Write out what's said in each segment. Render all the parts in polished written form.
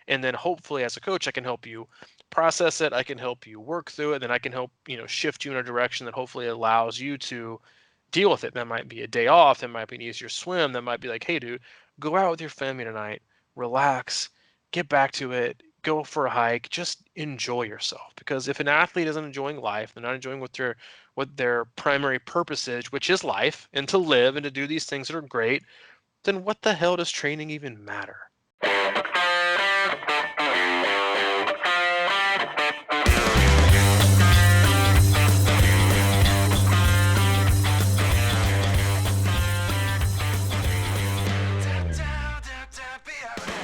And then hopefully as a coach, I can help you process it. I can help you work through it. Then I can help, shift you in a direction that hopefully allows you to deal with it. That might be a day off. That might be an easier swim. That might be like, hey, dude, go out with your family tonight, relax, get back to it, go for a hike, just enjoy yourself. Because if an athlete isn't enjoying life, they're not enjoying what their primary purpose is, which is life and to live and to do these things that are great, then what the hell does training even matter?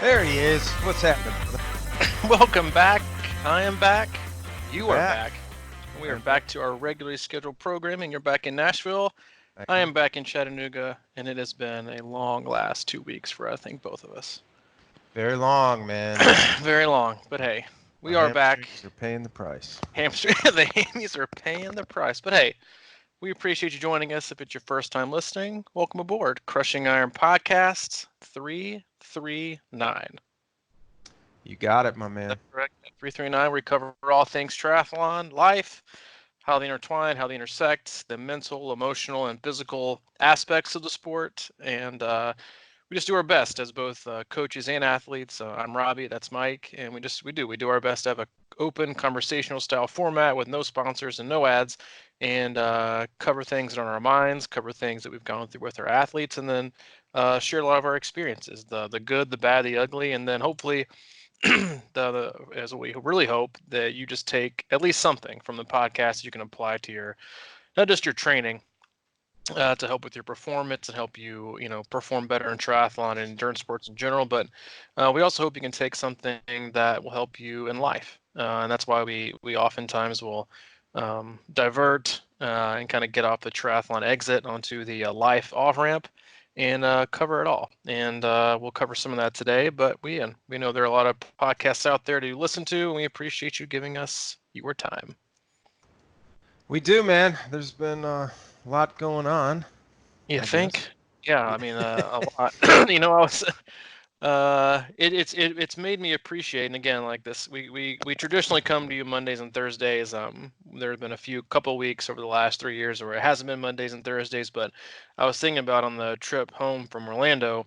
There he is. What's happening, brother? Welcome back. I am back. You are Back. back. We are back to our regularly scheduled programming. You're back in Nashville. I am back in Chattanooga, and it has been a long last 2 weeks for, I think, both of us. Very long, man. Very long, but hey, we My are back. hamstrings are paying the price. The hammies are paying the price. But hey, we appreciate you joining us. If it's your first time listening, welcome aboard. Crushing Iron Podcast 339. You got it, my man. That's correct. 339. We cover all things triathlon, life, how they intertwine, how they intersect, the mental, emotional, and physical aspects of the sport. And we just do our best as both coaches and athletes. I'm Robbie, that's Mike, and we do our best to have a open conversational style format with no sponsors and no ads, and cover things that are on our minds, cover things that we've gone through with our athletes, and then share a lot of our experiences, the good, the bad, the ugly, and then hopefully as we really hope that you just take at least something from the podcast you can apply to your, not just your training, to help with your performance and help you, perform better in triathlon and endurance sports in general. But we also hope you can take something that will help you in life. And that's why we oftentimes will divert and kind of get off the triathlon exit onto the life off ramp and cover it all. And we'll cover some of that today. But we know there are a lot of podcasts out there to listen to, and we appreciate you giving us your time. We do, man. There's been a lot going on. You I think? guess. Yeah, I mean, a lot. I was. It's made me appreciate, and again, like this, we traditionally come to you Mondays and Thursdays. There have been a couple weeks over the last 3 years where it hasn't been Mondays and Thursdays, but I was thinking about on the trip home from Orlando,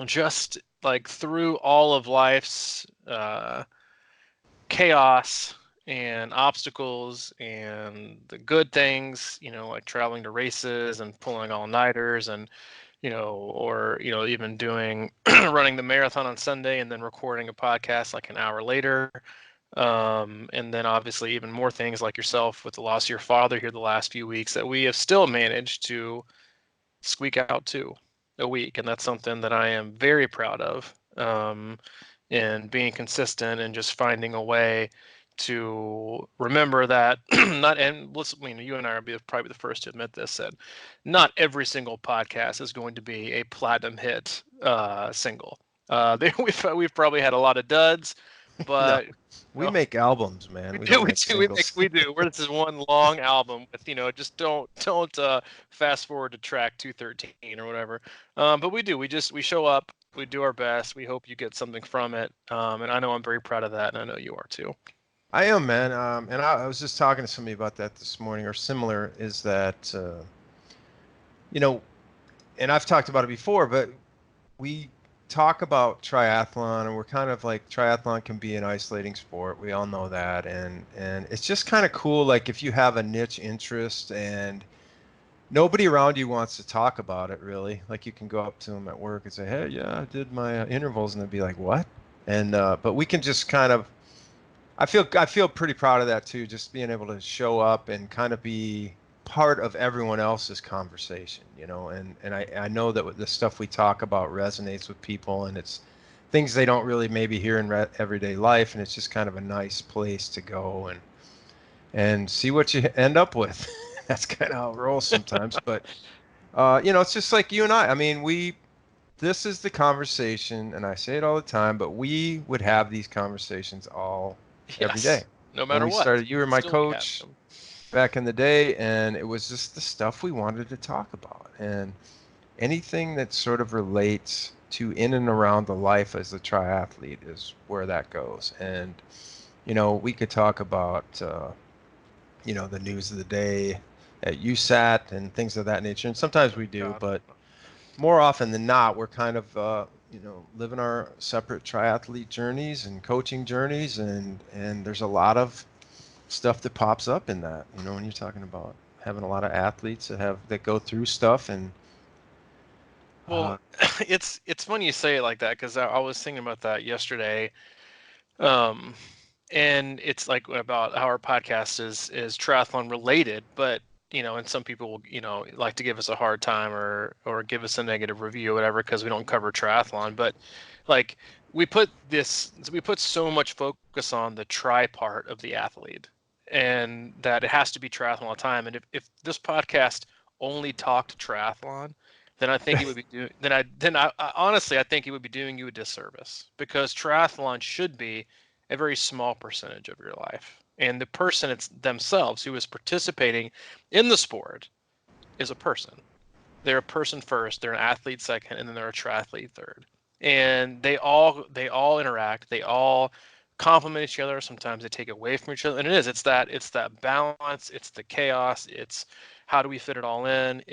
just like through all of life's chaos and obstacles and the good things, like traveling to races and pulling all-nighters and or even doing running the marathon on Sunday and then recording a podcast like an hour later. And then obviously even more things like yourself with the loss of your father here the last few weeks that we have still managed to squeak out to a week. And that's something that I am very proud of, in being consistent and just finding a way to remember that and listen, you and I are probably the first to admit this, that not every single podcast is going to be a platinum hit single. We've probably had a lot of duds, but no, we make albums, man. we Don't do. make singles. We do. This is one long album with, just don't fast forward to track 213 or whatever. But we do. We show up. We do our best. We hope you get something from it. And I know I'm very proud of that, and I know you are too. I am, man. And I was just talking to somebody about that this morning, or similar, is that, and I've talked about it before, but we talk about triathlon, and we're kind of like, triathlon can be an isolating sport. We all know that. And it's just kind of cool, like if you have a niche interest and nobody around you wants to talk about it, really. Like you can go up to them at work and say, hey, yeah, I did my intervals, and they'd be like, what? And but we can just kind of, I feel pretty proud of that too, just being able to show up and kind of be part of everyone else's conversation, and I know that the stuff we talk about resonates with people, and it's things they don't really maybe hear in everyday life, and it's just kind of a nice place to go and see what you end up with. That's kind of how it rolls sometimes, but it's just like you and I mean, this is the conversation, and I say it all the time, but we would have these conversations every day. No matter when we what. started, you were my coach back in the day, and it was just the stuff we wanted to talk about, and anything that sort of relates to in and around the life as a triathlete is where that goes. And, you know, we could talk about, you know, the news of the day at USAT and things of that nature. And sometimes we do, God. but more often than not, we're kind of, you know, living our separate triathlete journeys and coaching journeys. And there's a lot of stuff that pops up in that, you know, when you're talking about having a lot of athletes that go through stuff and, Well, uh, it's funny you say it like that because I was thinking about that yesterday. Um, and it's like about how our podcast is triathlon related, but and some people will like to give us a hard time or give us a negative review or whatever because we don't cover triathlon. But like we put so much focus on the tri part of the athlete, and that it has to be triathlon all the time. And if this podcast only talked triathlon, then I think it would be doing I honestly I think it would be doing you a disservice, because triathlon should be a very small percentage of your life. And the person it's themselves who is participating in the sport is a person. They're a person first, they're an athlete second, and then they're a triathlete third. And they all interact, they all complement each other. Sometimes they take away from each other. And it's that balance, it's the chaos, it's how do we fit it all in?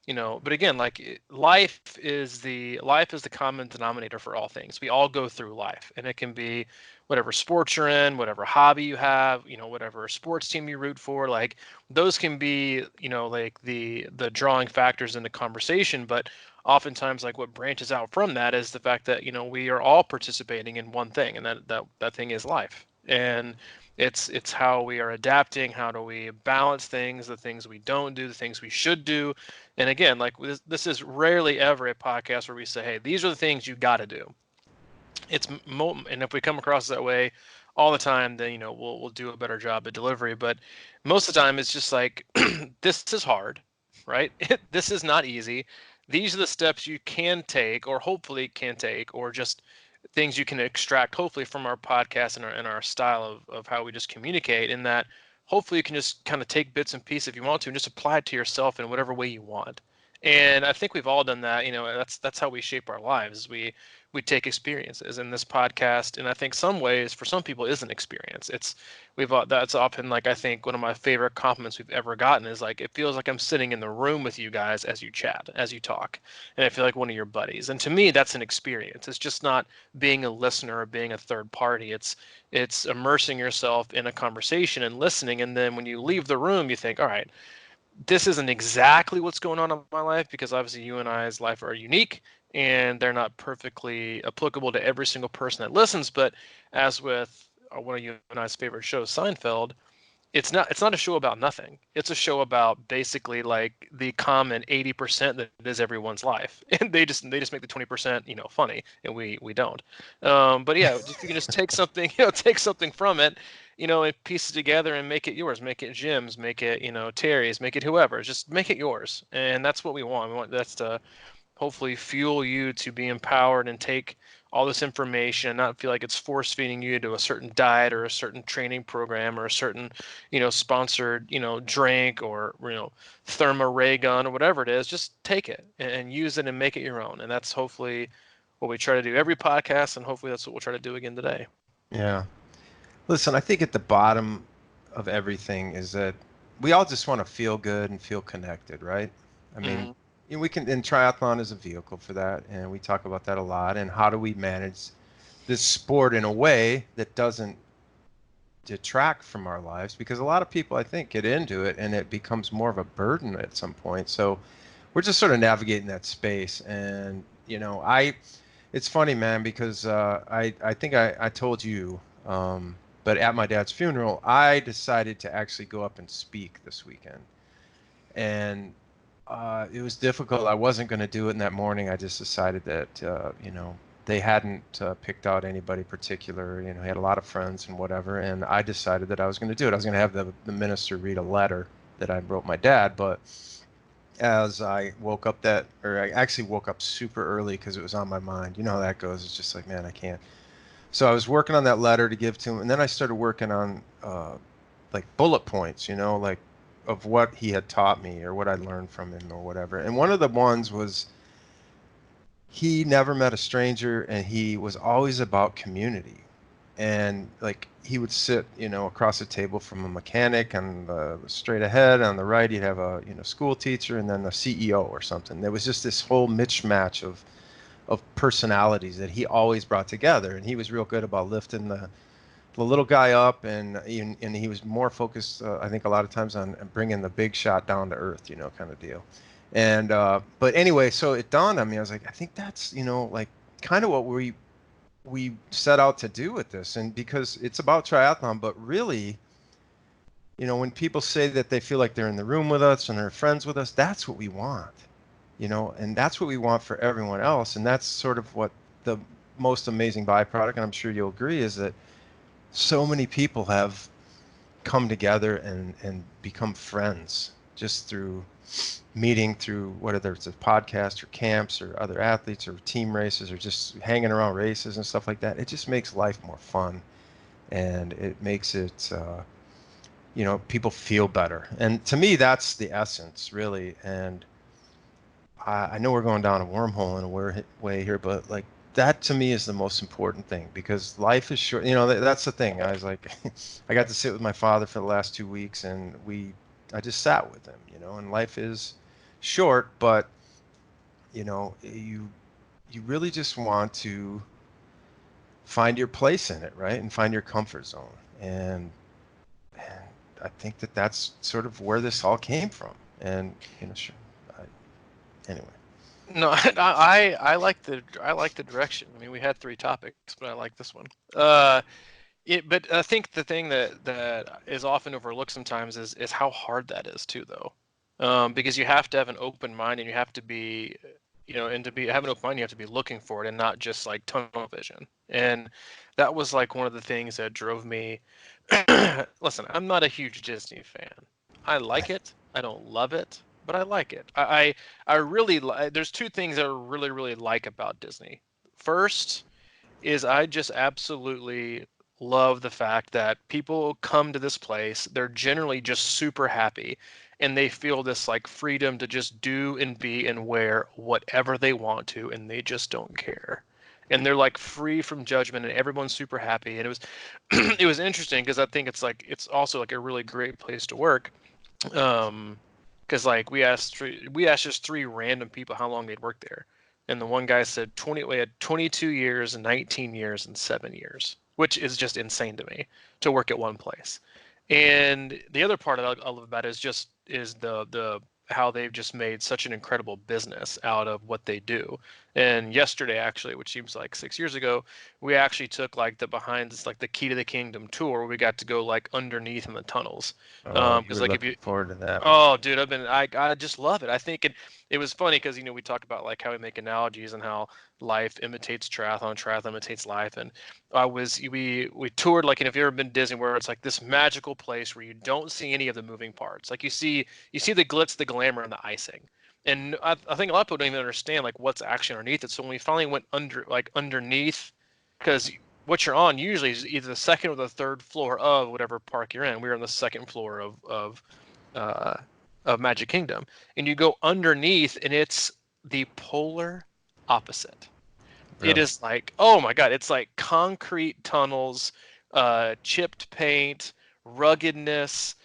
But again, like life is the common denominator for all things. We all go through life, and it can be whatever sports you're in, whatever hobby you have, whatever sports team you root for. Like those can be, like the drawing factors in the conversation. But oftentimes, like what branches out from that is the fact that we are all participating in one thing, and that thing is life. And it's how we are adapting, how do we balance things, the things we don't do, the things we should do. And again, like this is rarely ever a podcast where we say, hey, these are the things you got to do. And if we come across that way all the time, then we'll do a better job at delivery. But most of the time, it's just like this is hard, right? This is not easy. These are the steps you can take, or hopefully can take, or just things you can extract, hopefully, from our podcast and our style of how we just communicate. In that, hopefully, you can just kind of take bits and pieces if you want to, and just apply it to yourself in whatever way you want. And I think we've all done that. That's how we shape our lives. We take experiences in this podcast, and I think some ways for some people is an experience. That's often, like, I think one of my favorite compliments we've ever gotten is like, it feels like I'm sitting in the room with you guys as you chat, as you talk, and I feel like one of your buddies. And to me, that's an experience. It's just not being a listener or being a third party. It's immersing yourself in a conversation and listening, and then when you leave the room, you think, all right, this isn't exactly what's going on in my life, because obviously you and I's life are unique and they're not perfectly applicable to every single person that listens. But as with one of you and I's favorite shows, Seinfeld, it's not a show about nothing. It's a show about basically like the common 80% that is everyone's life, and they just make the 20% funny, and we don't. But yeah, if you can just take something take something from it, and piece it together and make it yours. Make it Jim's, make it Terry's, make it whoever. Just make it yours, and that's what we want. We want that's to hopefully fuel you to be empowered and take all this information and not feel like it's force feeding you to a certain diet or a certain training program or a certain sponsored drink or thermo ray gun or whatever it is. Just take it and use it and make it your own. And that's hopefully what we try to do every podcast, and hopefully that's what we'll try to do again today. yeah. Listen, I think at the bottom of everything is that we all just want to feel good and feel connected, right? I mean, Mm, we can, and triathlon is a vehicle for that, and we talk about that a lot. And how do we manage this sport in a way that doesn't detract from our lives? Because a lot of people, I think, get into it and it becomes more of a burden at some point. So we're just sort of navigating that space. And, it's funny, man, because I think I told you, but at my dad's funeral, I decided to actually go up and speak this weekend. And it was difficult. I wasn't going to do it in that morning. I just decided that, they hadn't picked out anybody particular. He had a lot of friends and whatever. And I decided that I was going to do it. I was going to have the minister read a letter that I wrote my dad. But as I woke up or I actually woke up super early because it was on my mind. You know how that goes. It's just like, man, I can't. So I was working on that letter to give to him. And then I started working on like bullet points, like of what he had taught me or what I learned from him or whatever. And one of the ones was he never met a stranger, and he was always about community. And like he would sit, across the table from a mechanic on the straight ahead. On the right, he'd have a school teacher, and then a CEO or something. There was just this whole mismatch of personalities that he always brought together. And he was real good about lifting the little guy up, and he was more focused, I think, a lot of times on bringing the big shot down to earth, kind of deal. And but anyway, so it dawned on me. I was like, I think that's like kind of what we set out to do with this, and because it's about triathlon, but really, when people say that they feel like they're in the room with us and they're friends with us, that's what we want, and that's what we want for everyone else, and that's sort of what the most amazing byproduct, and I'm sure you'll agree, is that so many people have come together and become friends just through meeting, through whether it's a podcast or camps or other athletes or team races or just hanging around races and stuff like that. It just makes life more fun, and it makes it people feel better, and to me that's the essence really. And I know we're going down a wormhole in a way here, but like that to me is the most important thing, because life is short. That's the thing. I was like, I got to sit with my father for the last 2 weeks, and I just sat with him, and life is short, but you really just want to find your place in it, right? And find your comfort zone. And I think that that's sort of where this all came from. And, sure. Anyway. No, I like the direction. I mean, we had 3 topics, but I like this one. But I think the thing that is often overlooked sometimes is how hard that is too, though, because you have to have an open mind, and you have to be, and to have an open mind, you have to be looking for it and not just like tunnel vision. And that was like one of the things that drove me. Listen, I'm not a huge Disney fan. I like it. I don't love it, but I like it. I really there's 2 things that I really really like about Disney. First is I just absolutely love the fact that people come to this place, they're generally just super happy, and they feel this like freedom to just do and be and wear whatever they want to, and they just don't care. And they're like free from judgment, and everyone's super happy. And it was it was interesting because I think it's also like a really great place to work. Because like we asked just 3 random people how long they'd worked there, and the one guy said we had 22 years, 19 years, and 7 years, which is just insane to me to work at one place. And the other part I love about it is the how they've just made such an incredible business out of what they do. And yesterday, actually, which seems like 6 years ago, we actually took like the behind this like the Key to the Kingdom tour, where we got to go like underneath in the tunnels. Oh, you Because were like if looking you forward to that one. Oh, dude, I just love it. I think it was funny because we talk about like how we make analogies and how life imitates triathlon, triathlon imitates life, and we toured like, and if you've ever been to Disney, where it's like this magical place where you don't see any of the moving parts. Like you see the glitz, the glamour, and the icing, and I think a lot of people don't even understand like what's actually underneath it. So when we finally went underneath, because what you're on usually is either the second or the third floor of whatever park you're in. We were on the second floor uh, of Magic Kingdom, and you go underneath, and it's the polar opposite. It Really. is like, oh my God, it's like concrete tunnels, chipped paint, ruggedness,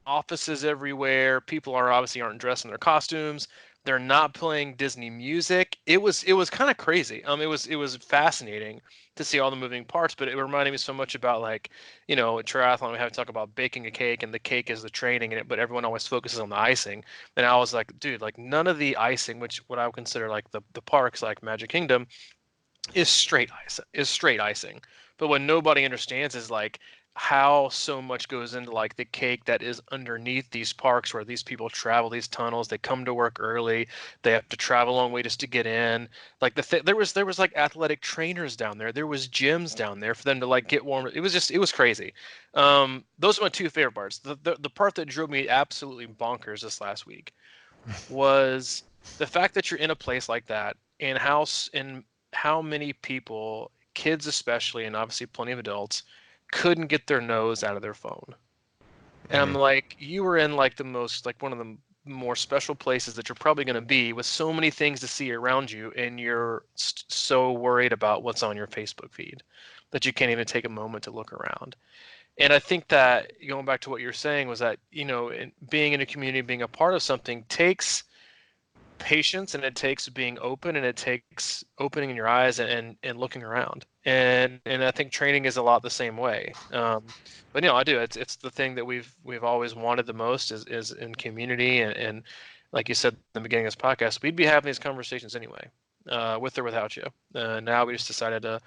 offices everywhere. People aren't dressed in their costumes. They're not playing Disney music. It was kind of crazy. It was fascinating to see all the moving parts, but it reminded me so much about like, triathlon. We have to talk about baking a cake, and the cake is the training in it, but everyone always focuses on the icing. And I was like, dude, like none of the icing, which what I would consider like the parks like Magic Kingdom, is straight icing. But what nobody understands is like how so much goes into like the cake that is underneath these parks, where these people travel these tunnels, they come to work early, they have to travel a long way just to get in. Like there was like athletic trainers down there, there was gyms down there for them to like get warm. It was crazy. Those are my 2 favorite parts. The part that drove me absolutely bonkers this last week was the fact that you're in a place like that, and how many people, kids especially, and obviously plenty of adults, couldn't get their nose out of their phone. And I'm Mm. like, you were in like the most, like one of the more special places that you're probably going to be with so many things to see around you, and you're so worried about what's on your Facebook feed that you can't even take a moment to look around. And I think that going back to what you're saying was that, being in a community, being a part of something takes patience, and it takes being open, and it takes opening your eyes and looking around. And I think training is a lot the same way. But I do. It's the thing that we've always wanted the most is in community, and like you said in the beginning of this podcast, we'd be having these conversations anyway, with or without you. Now we just decided to,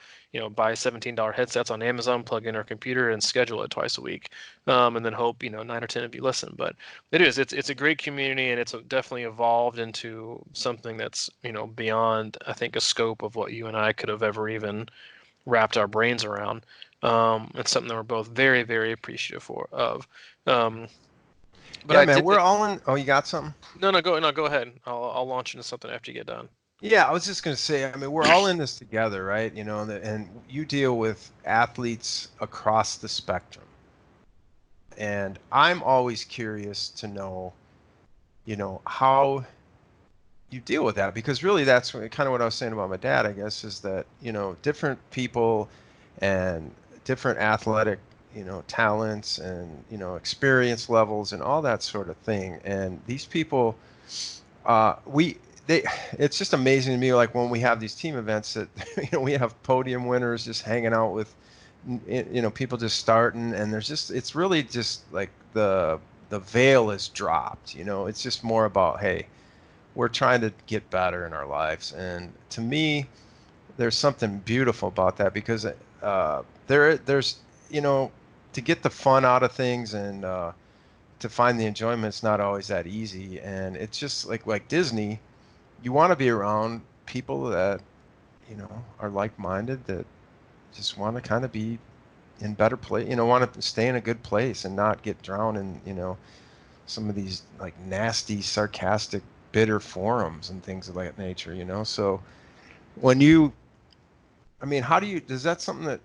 buy $17 headsets on Amazon, plug in our computer, and schedule it twice a week, and then hope 9 or 10 of you listen. But it's a great community, and it's definitely evolved into something that's beyond, I think, a scope of what you and I could have ever even wrapped our brains around. It's something that we're both very, very appreciative of. Um, but Yeah, I man, did we're all in. Oh, you got something? no, go ahead. I'll launch into something after you get done. Yeah, I was just gonna say, I mean, we're all in this together, right? And you deal with athletes across the spectrum. And I'm always curious to know, how you deal with that, because really that's kind of what I was saying about my dad, I guess, is that, different people and different athletic, talents and, experience levels and all that sort of thing. And these people, we they it's just amazing to me, like when we have these team events that we have podium winners just hanging out with people just starting, and it's really just like the veil is dropped. It's just more about, hey, we're trying to get better in our lives. And to me, there's something beautiful about that, because there's to get the fun out of things, and to find the enjoyment, it's not always that easy. And it's just like Disney, you want to be around people that are like-minded, that just want to kind of be in better place, want to stay in a good place and not get drowned in some of these like nasty, sarcastic, bitter forums and things of that nature. So when I mean, does that something that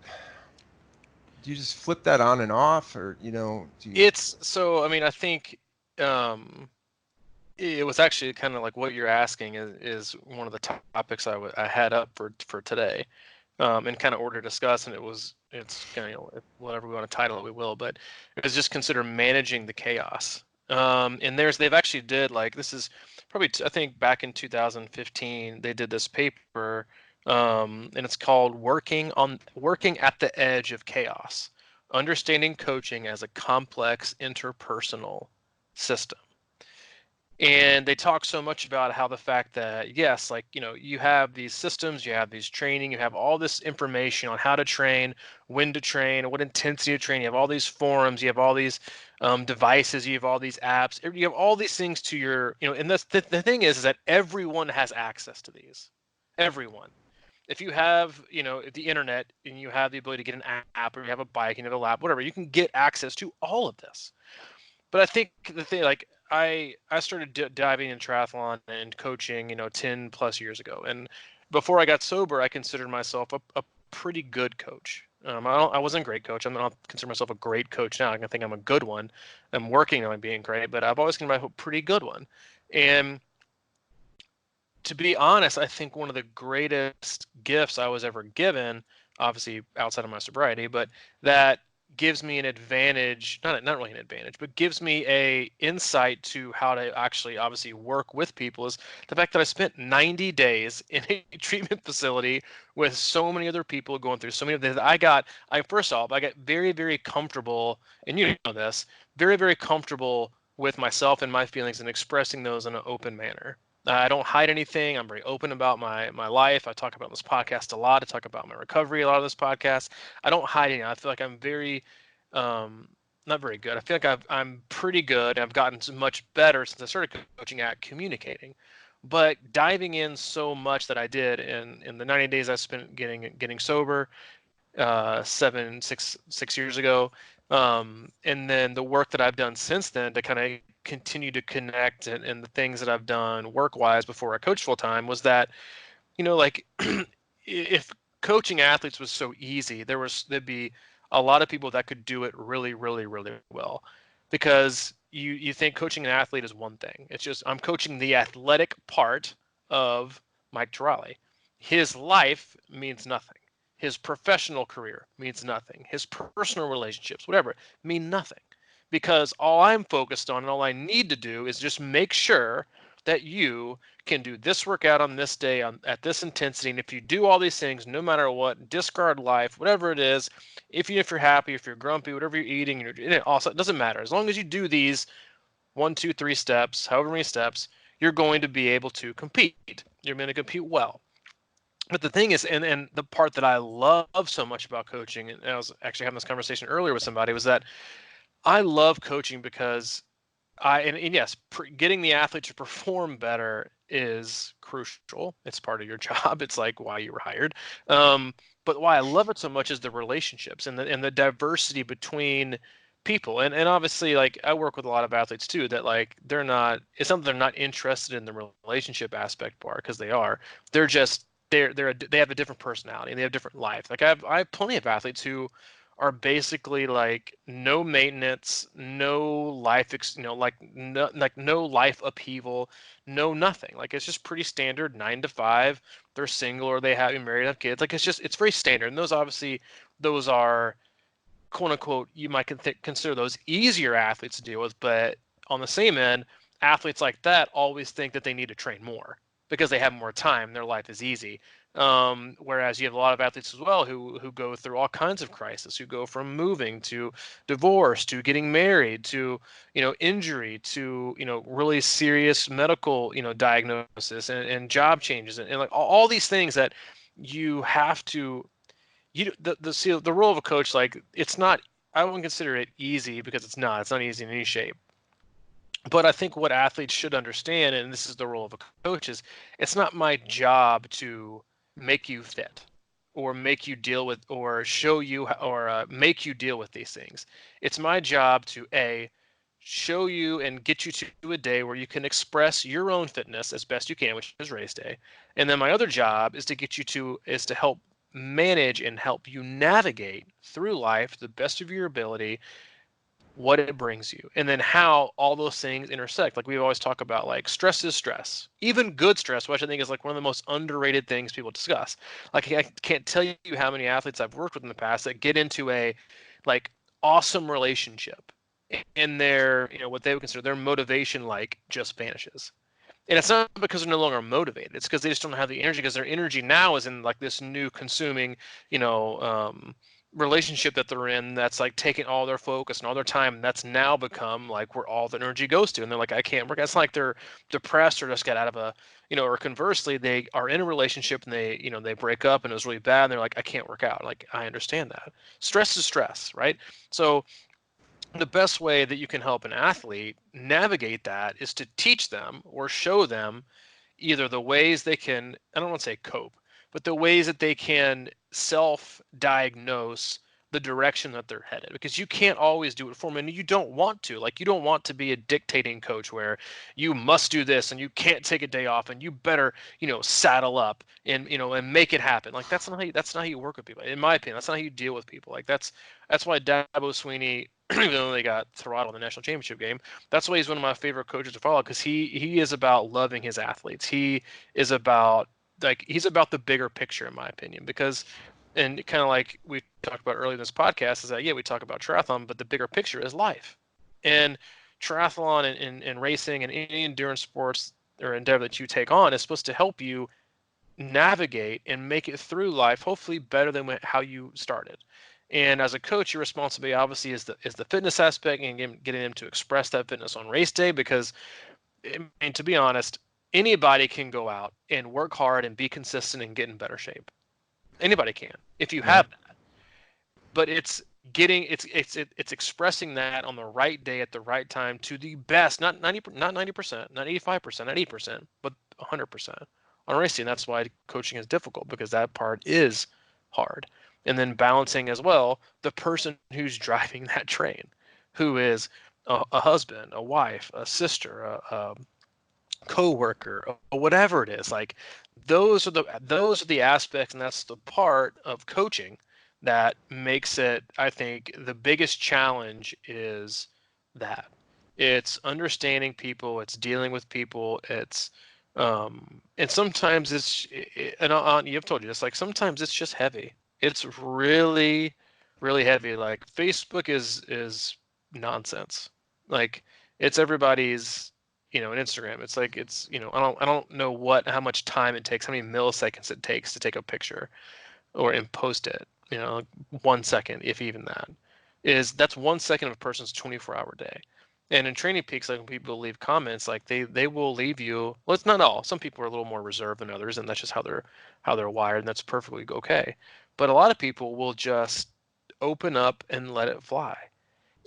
do you just flip that on and off, or do you? It's so, I mean, I think, um, it was actually kind of like what you're asking is one of the topics I had up for today, in kind of order to discuss, and it's kind of, whatever we want to title it, we will, but it was just consider managing the chaos. And they've actually did, like, this is probably I think back in 2015 they did this paper, and it's called working at the edge of chaos, understanding coaching as a complex interpersonal system. And they talk so much about how the fact that, yes, like, you have these systems, you have these training, you have all this information on how to train, when to train, what intensity to train, you have all these forums, you have all these, devices, you have all these apps, you have all these things to your, and the thing is that everyone has access to these. Everyone. If you have, the internet, and you have the ability to get an app, or you have a bike and you have a lap, whatever, you can get access to all of this. But I think the thing, like, I started diving in triathlon and coaching, 10 plus years ago. And before I got sober, I considered myself a pretty good coach. I wasn't a great coach. I don't consider myself a great coach now. I think I'm a good one. I'm working on being great, but I've always considered myself a pretty good one. And to be honest, I think one of the greatest gifts I was ever given, obviously outside of my sobriety, but that gives me an advantage, not really an advantage, but gives me a insight to how to actually obviously work with people, is the fact that I spent 90 days in a treatment facility with so many other people going through so many of this. First off, I got very, very comfortable, and you know this, very, very comfortable with myself and my feelings, and expressing those in an open manner. I don't hide anything. I'm very open about my life. I talk about this podcast a lot. I talk about my recovery a lot of this podcast. I don't hide anything. I feel like I'm very, um, not very good. I feel like I'm pretty good. I've gotten so much better since I started coaching at communicating. But diving in so much that I did in the 90 days I spent getting sober, 6 years ago, and then the work that I've done since then to kind of continue to connect, and the things that I've done work wise before I coached full time, was that, like, if coaching athletes was so easy, there'd be a lot of people that could do it really, really, really well, because you think coaching an athlete is one thing. It's just I'm coaching the athletic part of Mike Tirale. His life means nothing. His professional career means nothing. His personal relationships, whatever, mean nothing. Because all I'm focused on and all I need to do is just make sure that you can do this workout on this day at this intensity. And if you do all these things, no matter what, discard life, whatever it is, if you're happy, if you're grumpy, whatever you're eating, it also it doesn't matter. As long as you do these 1, 2, 3 steps, however many steps, you're going to be able to compete. You're going to compete well. But the thing is, and the part that I love so much about coaching, and I was actually having this conversation earlier with somebody, was that I love coaching because and yes, getting the athlete to perform better is crucial. It's part of your job. It's like why you were hired. But why I love it so much is the relationships and the diversity between people. And obviously, like I work with a lot of athletes too that like they're not. It's not that they're not interested in the relationship aspect part because they are. They're just they have a different personality and they have different life. Like I have plenty of athletes who are basically like no maintenance, no life, like no life upheaval, no nothing. Like it's just pretty standard 9 to 5. They're single or they have married, have kids. Like it's very standard. And those are quote unquote you might consider those easier athletes to deal with. But on the same end, athletes like that always think that they need to train more because they have more time. Their life is easy. Whereas you have a lot of athletes as well who go through all kinds of crises, who go from moving to divorce to getting married to injury to really serious medical diagnosis and job changes and like all these things that you have to the role of a coach, like it's not, I wouldn't consider it easy because it's not easy in any shape. But I think what athletes should understand, and this is the role of a coach, is it's not my job to make you fit or make you deal with or show you or make you deal with these things. It's my job to show you and get you to a day where you can express your own fitness as best you can, which is race day. And then my other job is to help manage and help you navigate through life to the best of your ability what it brings you and then how all those things intersect. Like we always talk about, like stress is stress, even good stress, which I think is like one of the most underrated things people discuss. Like I can't tell you how many athletes I've worked with in the past that get into a like awesome relationship and their what they would consider their motivation like just vanishes. And it's not because they're no longer motivated. It's because they just don't have the energy because their energy now is in like this new consuming, you know, relationship that they're in that's like taking all their focus and all their time. And that's now become like where all the energy goes to. And they're like, I can't work. It's not like they're depressed or just got out of a, or conversely, they are in a relationship and they break up and it was really bad. And they're like, I can't work out. Like, I understand that. Stress is stress, right? So the best way that you can help an athlete navigate that is to teach them or show them either the ways they can, I don't want to say cope, but the ways that they can self-diagnose the direction that they're headed, because you can't always do it for them and you don't want to. Like, you don't want to be a dictating coach where you must do this and you can't take a day off and you better saddle up and make it happen. Like, that's not how you work with people, in my opinion. That's not how you deal with people. Like, that's why Dabo Sweeney, even though they got throttled in the national championship game, that's why he's one of my favorite coaches to follow, because he is about loving his athletes. Is about he's about the bigger picture, in my opinion. Because, and kind of like we talked about earlier in this podcast, is that we talk about triathlon, but the bigger picture is life. And triathlon and racing and any endurance sports or endeavor that you take on is supposed to help you navigate and make it through life, hopefully better than how you started. And as a coach, your responsibility obviously is the fitness aspect and getting them to express that fitness on race day. Because, I mean, to be honest, anybody can go out and work hard and be consistent and get in better shape. Anybody can if you Yeah. have that. But it's expressing that on the right day at the right time to the best, not 90%, not 85%, not 80%, but 100% on racing. That's why coaching is difficult, because that part is hard. And then balancing as well the person who's driving that train, who is a husband, a wife, a sister, a coworker, or whatever it is. Like, those are the aspects, and that's the part of coaching that makes it, I think, the biggest challenge is that. It's understanding people, it's dealing with people, it's and sometimes you've told you this, like sometimes it's just heavy. It's really, really heavy. Like Facebook is nonsense. Like it's everybody's, an Instagram. It's like I don't know how much time it takes, how many milliseconds it takes to take a picture and post it. 1 second, if even that. That's 1 second of a person's 24-hour day. And in Training Peaks, like when people leave comments, like they will leave you. Well, it's not all. Some people are a little more reserved than others, and that's just how they're wired, and that's perfectly okay. But a lot of people will just open up and let it fly.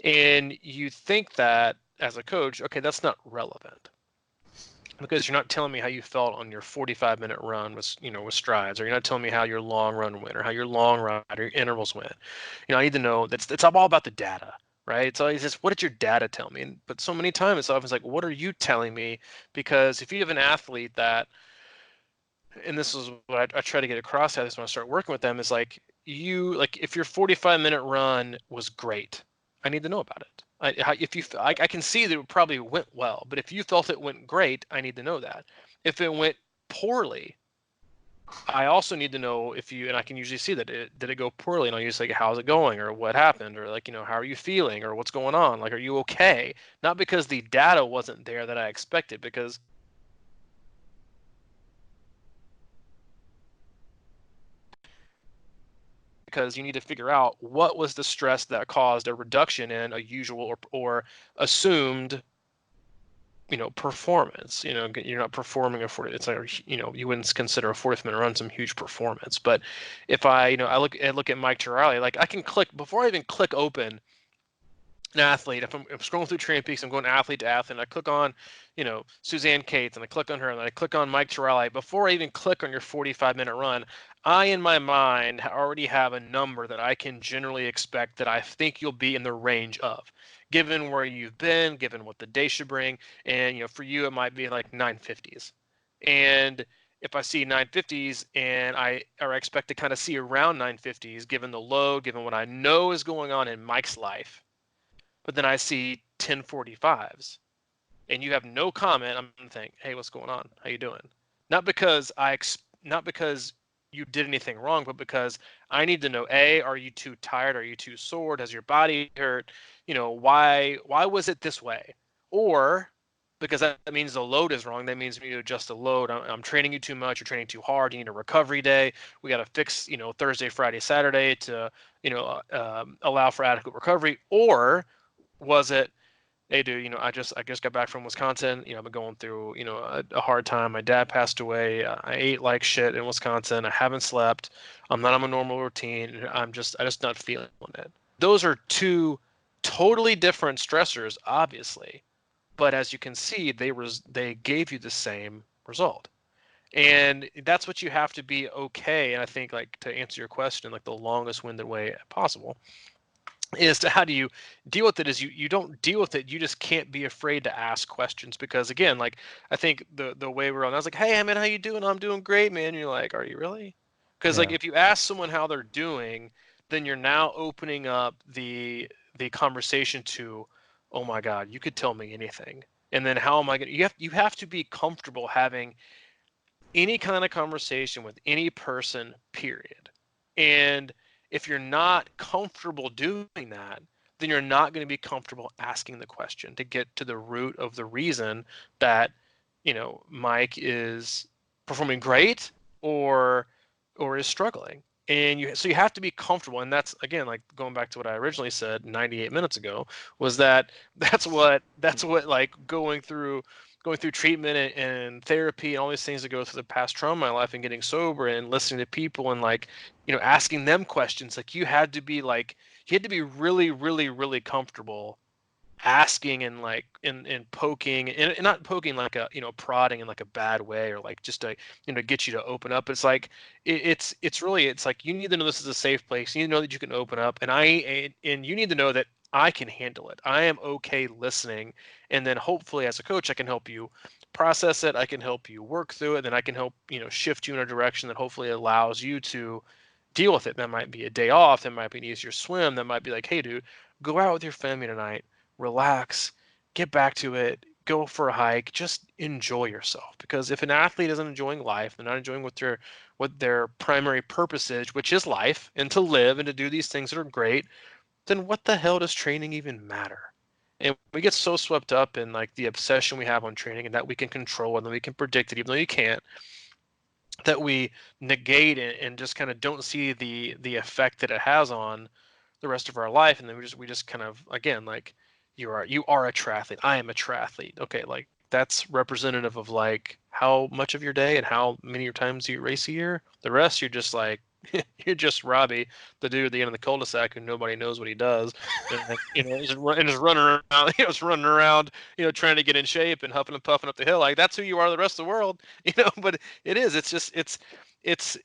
And you think that as a coach, okay, that's not relevant because you're not telling me how you felt on your 45-minute run with strides, or you're not telling me how your long run went, or how your long run or your intervals went. I need to know. It's all about the data, right? It's always just, what did your data tell me? But so many times it's often like, what are you telling me? Because if you have an athlete that, and this is what I try to get across at this when I start working with them, is like, if your 45-minute run was great, I need to know about it. I can see that it probably went well, but if you felt it went great, I need to know that. If it went poorly, I also need to know and I can usually see that did it go poorly, and I'll use like, how's it going, or what happened, or like, how are you feeling, or what's going on, like, are you okay? Not because the data wasn't there that I expected, because you need to figure out what was the stress that caused a reduction in a usual or assumed performance. You're not performing it's like, you wouldn't consider a 40-minute run some huge performance. But if I look at Mike Turali, like I can click before I even click open an athlete. If I'm scrolling through Training Peaks, I'm going athlete to athlete, and I click on, Suzanne Cates, and I click on her, and then I click on Mike Turali. Before I even click on your 45-minute run, I, in my mind, already have a number that I can generally expect that I think you'll be in the range of, given where you've been, given what the day should bring. And, for you, it might be like 950s. And if I see 950s and I expect to kind of see around 950s, given the load, given what I know is going on in Mike's life, but then I see 1045s and you have no comment, I'm gonna think, hey, what's going on? How you doing? Not because not because you did anything wrong, but because I need to know, A, are you too tired? Are you too sore? Does your body hurt? Why was it this way? Or because that means the load is wrong. That means we need to adjust the load. I'm training you too much. You're training too hard. You need a recovery day. We got to fix, Thursday, Friday, Saturday to, allow for adequate recovery. Or was it, hey dude, I just got back from Wisconsin. I've been going through, a hard time. My dad passed away. I ate like shit in Wisconsin. I haven't slept. I'm not on my normal routine. I just not feeling it. Those are two totally different stressors, obviously, but as you can see, they gave you the same result. And that's what you have to be okay. And I think, like, to answer your question, like the longest winded way possible is to, how do you deal with it, is you don't deal with it, you just can't be afraid to ask questions. Because again, like, I think the way we're on, I was like, hey man, how you doing? I'm doing great, man. You're like, are you really? Because like, Yeah. if you ask someone how they're doing, then you're now opening up the conversation to, oh my god, you could tell me anything. And then how am I going to, you have to be comfortable having any kind of conversation with any person, period. And if you're not comfortable doing that, then you're not going to be comfortable asking the question to get to the root of the reason that, Mike is performing great, or is struggling. And you have to be comfortable. And that's, again, like going back to what I originally said 98 minutes ago, was that that's what like going through treatment and therapy and all these things that go through the past trauma in my life, and getting sober and listening to people and, like, asking them questions. Like, you had to be really, really, really comfortable asking, and like, and poking, and not poking like a, prodding in like a bad way, or like just to, get you to open up. It's like, it's really, it's like, you need to know this is a safe place. You need to know that you can open up, and you need to know that I can handle it. I am okay listening. And then hopefully, as a coach, I can help you process it. I can help you work through it. Then I can help, shift you in a direction that hopefully allows you to deal with it. That might be a day off. That might be an easier swim. That might be like, hey dude, go out with your family tonight, relax, get back to it, go for a hike, just enjoy yourself. Because if an athlete isn't enjoying life, they're not enjoying what their primary purpose is, which is life and to live and to do these things that are great, then what the hell does training even matter? And we get so swept up in like the obsession we have on training and that we can control and that we can predict it, even though you can't, that we negate it and just kind of don't see the effect that it has on the rest of our life. And then we just kind of, again, like, you are a triathlete, I am a triathlete, okay, like that's representative of like how much of your day and how many times you race a year. The rest, you're just like you're just Robbie, the dude at the end of the cul-de-sac who nobody knows what he does, and just running around, just running around, trying to get in shape and huffing and puffing up the hill. Like that's who you are to the rest of the world, But it is. It's just it's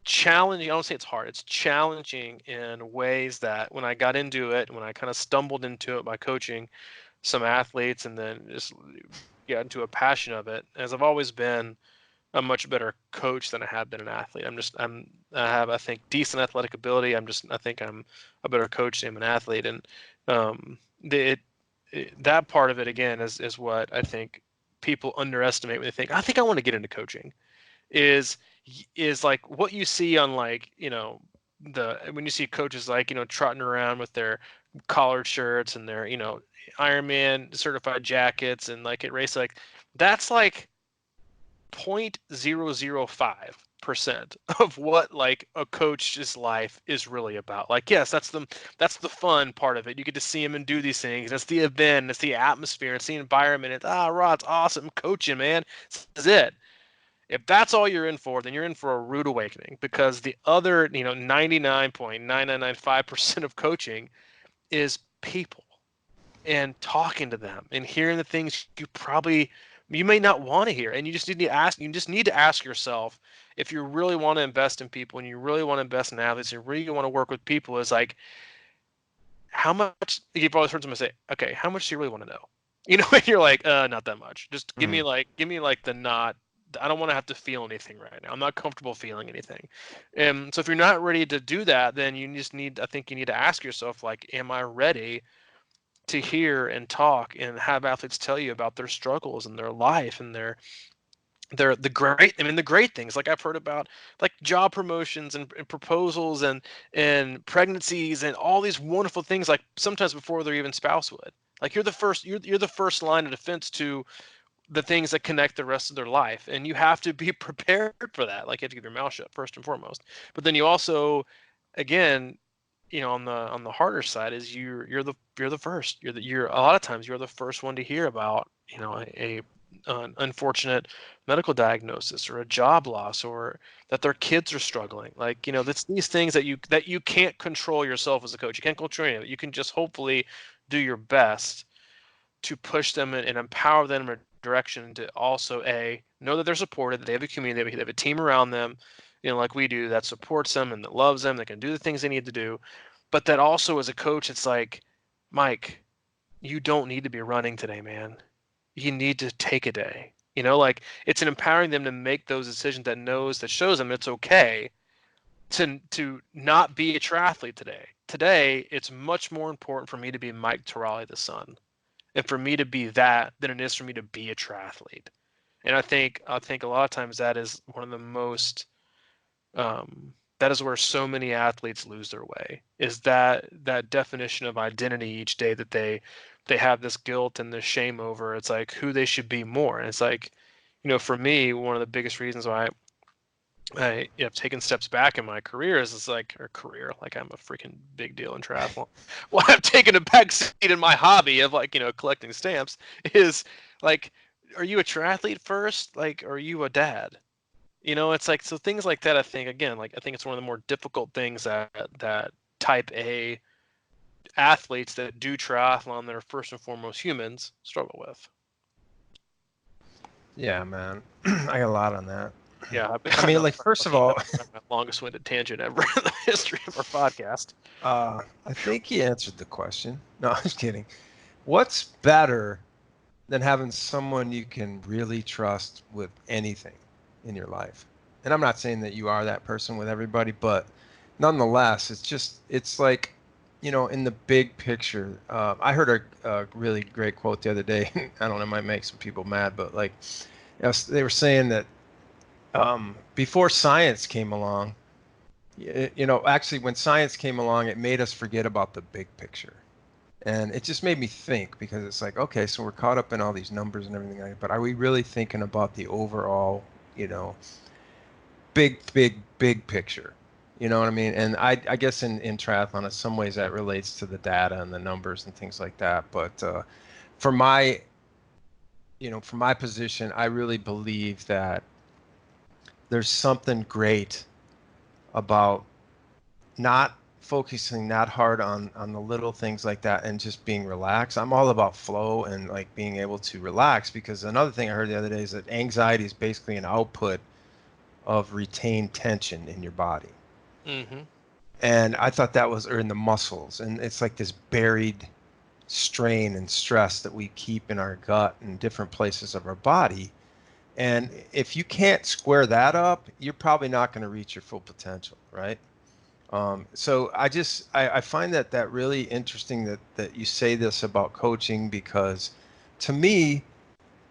challenging. I don't say it's hard. It's challenging in ways that when I got into it, when I kind of stumbled into it by coaching some athletes, and then just got into a passion of it, as I've always been a much better coach than I have been an athlete. I have, I think, decent athletic ability. I think I'm a better coach than I'm an athlete. And that part of it, again, is what I think people underestimate when they think, I think I want to get into coaching, is like what you see on, like, when you see coaches like, trotting around with their collared shirts and their, Ironman certified jackets and like at race, like that's like 0.005% of what like a coach's life is really about. Like, yes, that's the fun part of it. You get to see him and do these things. That's the event, it's the atmosphere, it's the environment. It's Rod, it's awesome coaching, man. This is it. If that's all you're in for, then you're in for a rude awakening, because the other, 99.9995% of coaching is people and talking to them and hearing the things you may not want to hear. And you just need to ask yourself, if you really want to invest in people and you really want to invest in athletes and you really want to work with people, is like, how much. You've always heard someone say, okay, how much do you really want to know? And you're like, not that much. Just give me the not. I don't want to have to feel anything right now. I'm not comfortable feeling anything. And so if you're not ready to do that, then I think you need to ask yourself, like, am I ready to hear and talk and have athletes tell you about their struggles and their life and the great things, like I've heard about, like job promotions and proposals and pregnancies and all these wonderful things, like sometimes before their even spouse would. Like you're the first line of defense to the things that connect the rest of their life, and you have to be prepared for that. Like, you have to keep your mouth shut first and foremost, but then you also, again, on the harder side, is you're the first. You're a lot of times you're the first one to hear about, an unfortunate medical diagnosis or a job loss, or that their kids are struggling. Like, that's these things that you can't control yourself as a coach. You can't control any of it. You can just hopefully do your best to push them and empower them in a direction to also know that they're supported, that they have a community, they have a team around them, like we do, that supports them and that loves them, that can do the things they need to do. But that also, as a coach, it's like, Mike, you don't need to be running today, man. You need to take a day. Like, it's an empowering them to make those decisions, that shows them it's okay to not be a triathlete today. Today, it's much more important for me to be Mike Terali, the son, and for me to be that, than it is for me to be a triathlete. And I think a lot of times that is one of the most that is where so many athletes lose their way, is that definition of identity each day, that they have this guilt and this shame over. It's like who they should be more. And it's like, for me, one of the biggest reasons why I have taken steps back in my career is like, or career, like I'm a freaking big deal in triathlon. Well, I've taken a back seat in my hobby of, like, collecting stamps, is like, are you a triathlete first? Like, are you a dad? It's like, so things like that, I think, again, like, I think it's one of the more difficult things that type A athletes that do triathlon, that are first and foremost humans, struggle with. Yeah, man. I got a lot on that. Yeah, I mean, like, first of all, my longest-winded tangent ever in the history of our podcast. I think he answered the question. No, I'm just kidding. What's better than having someone you can really trust with anything in your life? And I'm not saying that you are that person with everybody, but nonetheless, it's like in the big picture, I heard a really great quote the other day. I don't know, it might make some people mad, but like, they were saying that before science came along, actually, when science came along, it made us forget about the big picture. And it just made me think because it's like, okay, so we're caught up in all these numbers and everything, but are we really thinking about the overall, big picture? You know what I mean? And I guess in triathlon, in some ways that relates to the data and the numbers and things like that. But for my, for my position, I really believe that there's something great about not focusing that hard on the little things like that and just being relaxed. I'm all about flow and like being able to relax because another thing I heard the other day is that anxiety is basically an output of retained tension in your body. Mm-hmm. And I thought that was, or in the muscles, and it's like this buried strain and stress that we keep in our gut and different places of our body. And if you can't square that up, you're probably not going to reach your full potential, right? So I find that really interesting that you say this about coaching because to me,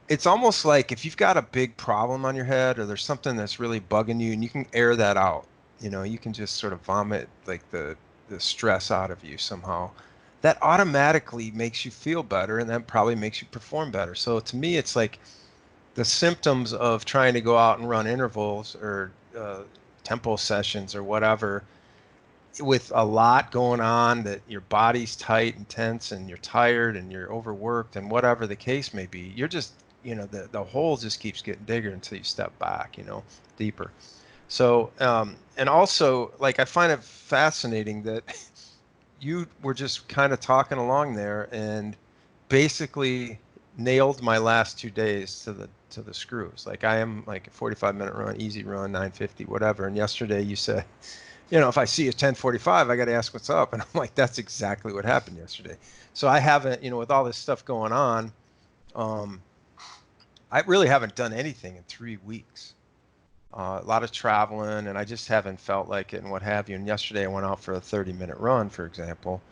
it's almost like if you've got a big problem on your head or there's something that's really bugging you and you can air that out, you can just sort of vomit like the stress out of you somehow. That automatically makes you feel better and that probably makes you perform better. So to me, it's like the symptoms of trying to go out and run intervals or tempo sessions or whatever with a lot going on that your body's tight and tense and you're tired and you're overworked and whatever the case may be, you're just, the hole just keeps getting bigger until you step back, deeper. So, and also, like, I find it fascinating that you were just kind of talking along there and basically nailed my last 2 days to the screws. Like I am like a 45-minute run, easy run, 950, whatever. And yesterday you said, if I see a 10:45, I got to ask what's up. And I'm like, that's exactly what happened yesterday. So I haven't, with all this stuff going on, um, I really haven't done anything in 3 weeks. A lot of traveling, and I just haven't felt like it and what have you. And yesterday I went out for a 30-minute run, for example,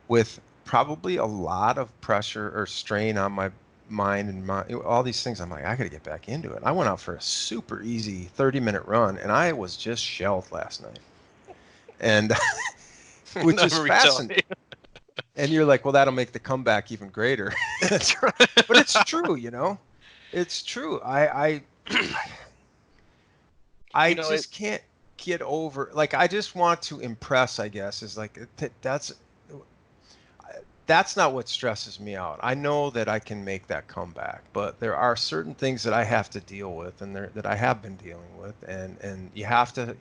with probably a lot of pressure or strain on my mind and all these things. I'm like, I got to get back into it. I went out for a super easy 30-minute run, and I was just shelled last night. And which is Never fascinating. retaliate. And you're like, well, that'll make the comeback even greater. That's right. But it's true, it's true. I It. just can't get over, like, I just want to impress, I guess, is like, that's not what stresses me out. I know that I can make that comeback, but there are certain things that I have to deal with and that I have been dealing with. And you have to,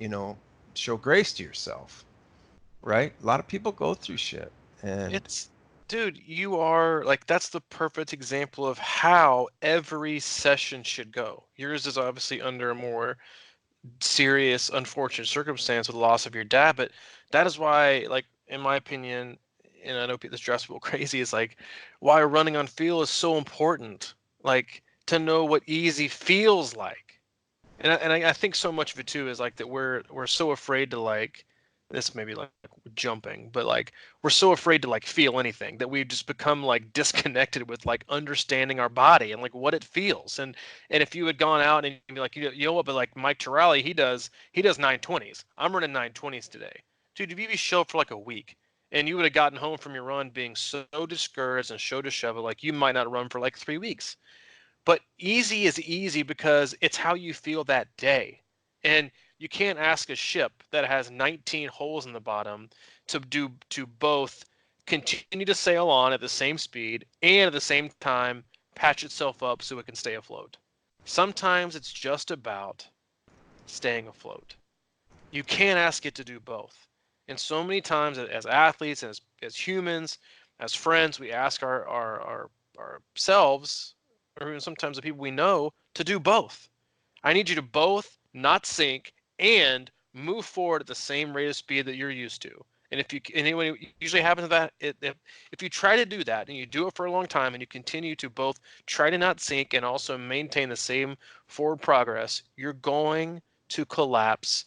show grace to yourself, right? A lot of people go through shit. And It's, dude, you are like, that's the perfect example of how every session should go. Yours is obviously under a more serious, unfortunate circumstance with the loss of your dad, but that is why, like, in my opinion, and I know this drives people crazy, is like why running on feel is so important. Like to know what easy feels like. And I think so much of it too is like that we're so afraid to like this maybe like jumping, but like we're so afraid to like feel anything that we just become like disconnected with like understanding our body and like what it feels. And if you had gone out and you'd be like, you know what, but like Mike Turali, he does 920s. I'm running 920s today. Dude, if you show up for like a week and you would have gotten home from your run being so discouraged and so disheveled, like you might not run for like 3 weeks. But easy is easy because it's how you feel that day. And you can't ask a ship that has 19 holes in the bottom to both continue to sail on at the same speed and at the same time patch itself up so it can stay afloat. Sometimes it's just about staying afloat. You can't ask it to do both. And so many times as athletes, as humans, as friends, we ask ourselves, or even sometimes the people we know, to do both. I need you to both not sink and move forward at the same rate of speed that you're used to. And if you and what usually happens to that, if you try to do that and you do it for a long time and you continue to both try to not sink and also maintain the same forward progress, you're going to collapse,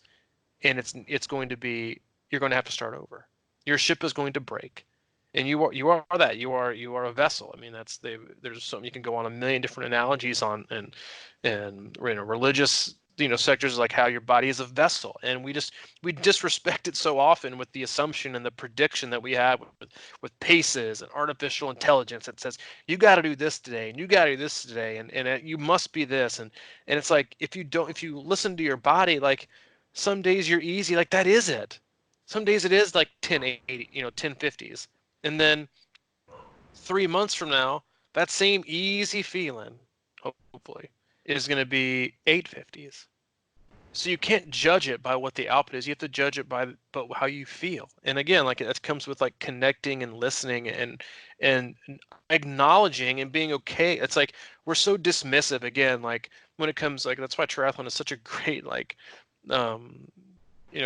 and it's going to be, you're going to have to start over. Your ship is going to break, and you are that you are a vessel. I mean, there's something you can go on a million different analogies on, and religious sectors, like how your body is a vessel, and we disrespect it so often with the assumption and the prediction that we have with paces and artificial intelligence that says you got to do this today and you got to do this today, and you must be this, and it's like if you listen to your body, like some days you're easy, like that is it. Some days it is like 1080, 1050s. And then 3 months from now, that same easy feeling, hopefully, is going to be 850s. So you can't judge it by what the output is. You have to judge it by but how you feel. And again, like that comes with like connecting and listening and acknowledging and being okay. It's like we're so dismissive again, like when it comes like that's why triathlon is such a great like um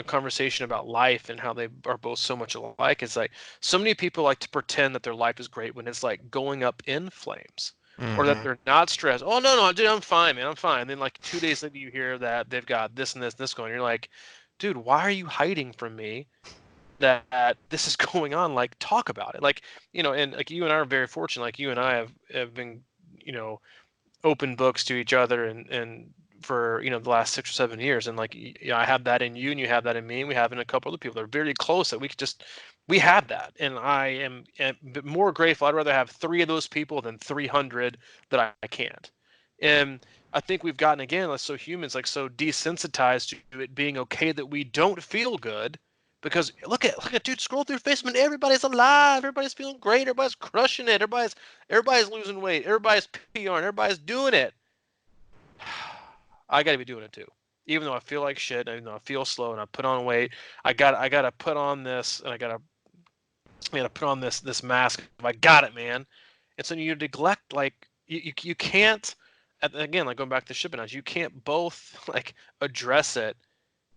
conversation about life and how they are both so much alike. It's like so many people like to pretend that their life is great when it's like going up in flames, or that Mm-hmm. they're not stressed. Oh no, dude, I'm fine, man, I'm fine. And then like 2 days later you hear that they've got this and this and this going. You're like, dude, why are you hiding from me that this is going on? Like, talk about it. Like, and like you and I are very fortunate. Like you and I have been, you know, open books to each other and for the last 6 or 7 years, and like I have that in you and you have that in me, and we have in a couple other people that are very close that we have that, and am more grateful. I'd rather have 3 of those people than 300 that I can't. And I think we've gotten, again, like, so humans, like, so desensitized to it being okay that we don't feel good, because look at dude, scroll through Facebook, and everybody's alive, everybody's feeling great, everybody's crushing it, everybody's losing weight, everybody's PRing, everybody's doing it. I got to be doing it too. Even though I feel like shit, even though I feel slow and I put on weight, I got to put on this, and I got to put on this mask. I got it, man. And so you neglect, like, you can't, again, like going back to shipping hours, you can't both like address it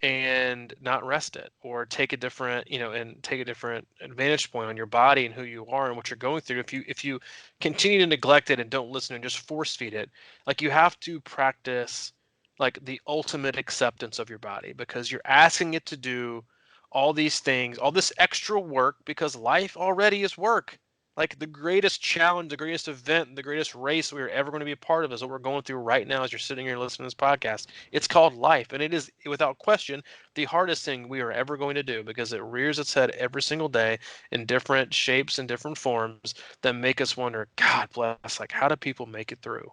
and not rest it, or take a different and take a different vantage point on your body and who you are and what you're going through. If you continue to neglect it and don't listen and just force feed it, like, you have to practice like the ultimate acceptance of your body, because you're asking it to do all these things, all this extra work, because life already is work. Like, the greatest challenge, the greatest event, the greatest race we are ever going to be a part of is what we're going through right now as you're sitting here listening to this podcast. It's called life, and it is, without question, the hardest thing we are ever going to do, because it rears its head every single day in different shapes and different forms that make us wonder, God bless, like, how do people make it through?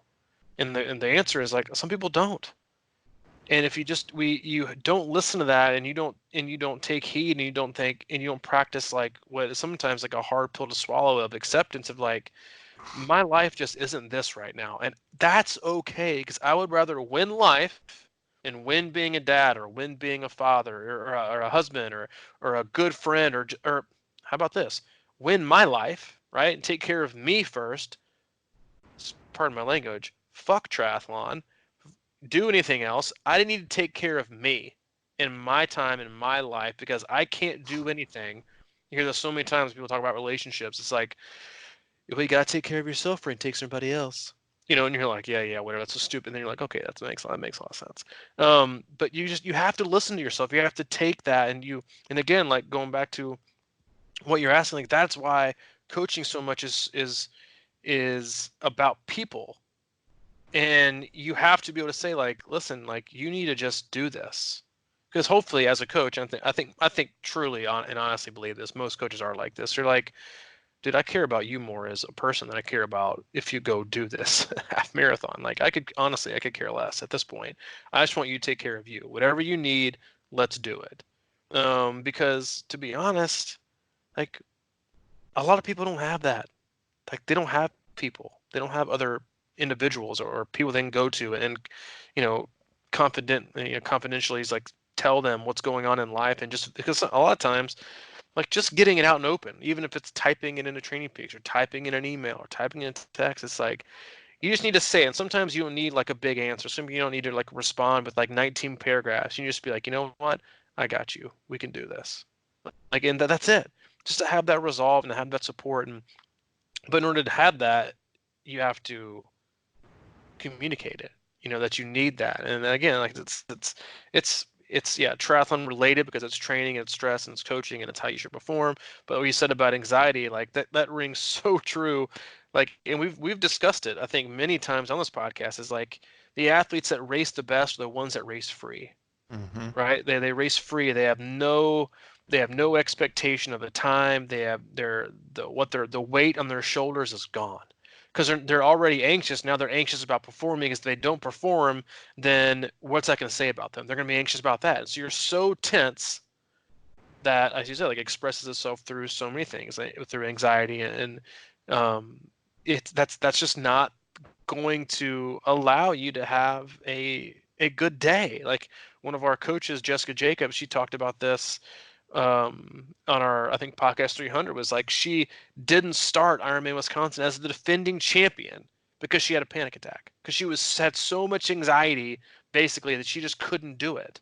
And the answer is, like, some people don't. And if you don't listen to that, and you don't take heed, and you don't think, and you don't practice, like, what is sometimes like a hard pill to swallow, of acceptance of, like, my life just isn't this right now, and that's okay, because I would rather win life and win being a dad, or win being a father, or a husband, or a good friend, or how about this, win my life, right, and take care of me first. Pardon my language. Fuck triathlon. Do anything else. I need to take care of me in my time in my life, because I can't do anything. You hear this so many times. People talk about relationships. It's like, well, you gotta take care of yourself or it takes somebody else. And you're like, yeah, whatever. That's so stupid. And then you're like, okay, that makes a lot of sense. But you have to listen to yourself. You have to take that, and again, like, going back to what you're asking, like, that's why coaching so much is about people. And you have to be able to say, like, listen, like, you need to just do this, because hopefully, as a coach, I think truly and honestly believe this, most coaches are like this. They're like, dude, I care about you more as a person than I care about if you go do this half marathon. Like, I could care less at this point. I just want you to take care of you. Whatever you need, let's do it. Because, to be honest, like, a lot of people don't have that. Like, they don't have people. They don't have other individuals, or people they can go to and, you know, confidentially, like, tell them what's going on in life. And just because a lot of times, like, just getting it out and open, even if it's typing it in a training page, or typing in an email, or typing in text, it's like, you just need to say it. And sometimes you don't need like a big answer. Sometimes you don't need to like respond with like 19 paragraphs. You just be like, you know what? I got you. We can do this. Like, and that's it. Just to have that resolve and to have that support. But in order to have that, you have to communicate it. That you need that. And then again, like, it's it's triathlon related because it's training and it's stress and it's coaching and it's how you should perform. But what you said about anxiety, like that rings so true. Like, and we've discussed it, I think, many times on this podcast, is like the athletes that race the best are the ones that race free, Mm-hmm. right? They race free. They have no expectation of the time. They have the weight on their shoulders is gone because they're already anxious. Now they're anxious about performing. If they don't perform, then what's that going to say about them? They're going to be anxious about that. So you're so tense that, as you said, like expresses itself through so many things, like, through anxiety and um, that's just not going to allow you to have a good day. Like one of our coaches, Jessica Jacobs, she talked about this on our, I think, podcast 300, was like she didn't start Ironman Wisconsin as the defending champion because she had a panic attack, because she had so much anxiety basically that she just couldn't do it.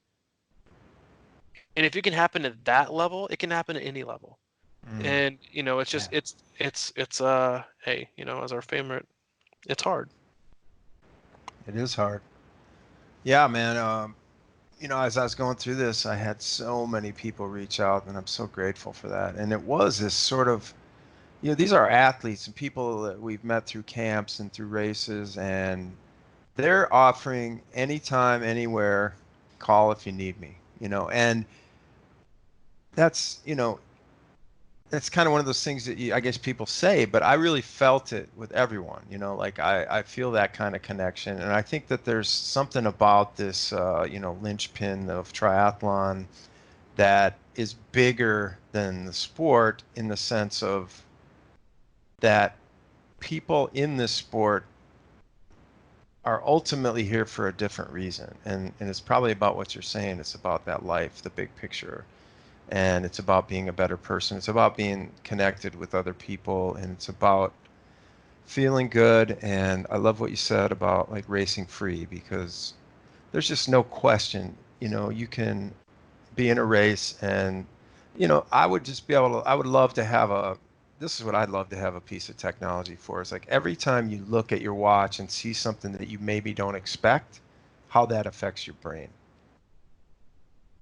And if it can happen at that level, it can happen at any level. Mm. And it's just Yeah. it's hey, as our favorite, it's hard. It is hard. Yeah, man. As I was going through this, I had so many people reach out, and I'm so grateful for that. And it was this sort of, these are athletes and people that we've met through camps and through races, and they're offering anytime, anywhere, call if you need me, and that's, that's kind of one of those things that I guess people say, but I really felt it with everyone, like I feel that kind of connection. And I think that there's something about this, linchpin of triathlon that is bigger than the sport, in the sense of that people in this sport are ultimately here for a different reason. And it's probably about what you're saying. It's about that life, the big picture. And it's about being a better person. It's about being connected with other people. And it's about feeling good. And I love what you said about like racing free, because there's just no question, you can be in a race and, I would just be able to, I would love to have this is what I'd love to have a piece of technology for. It's like every time you look at your watch and see something that you maybe don't expect, how that affects your brain,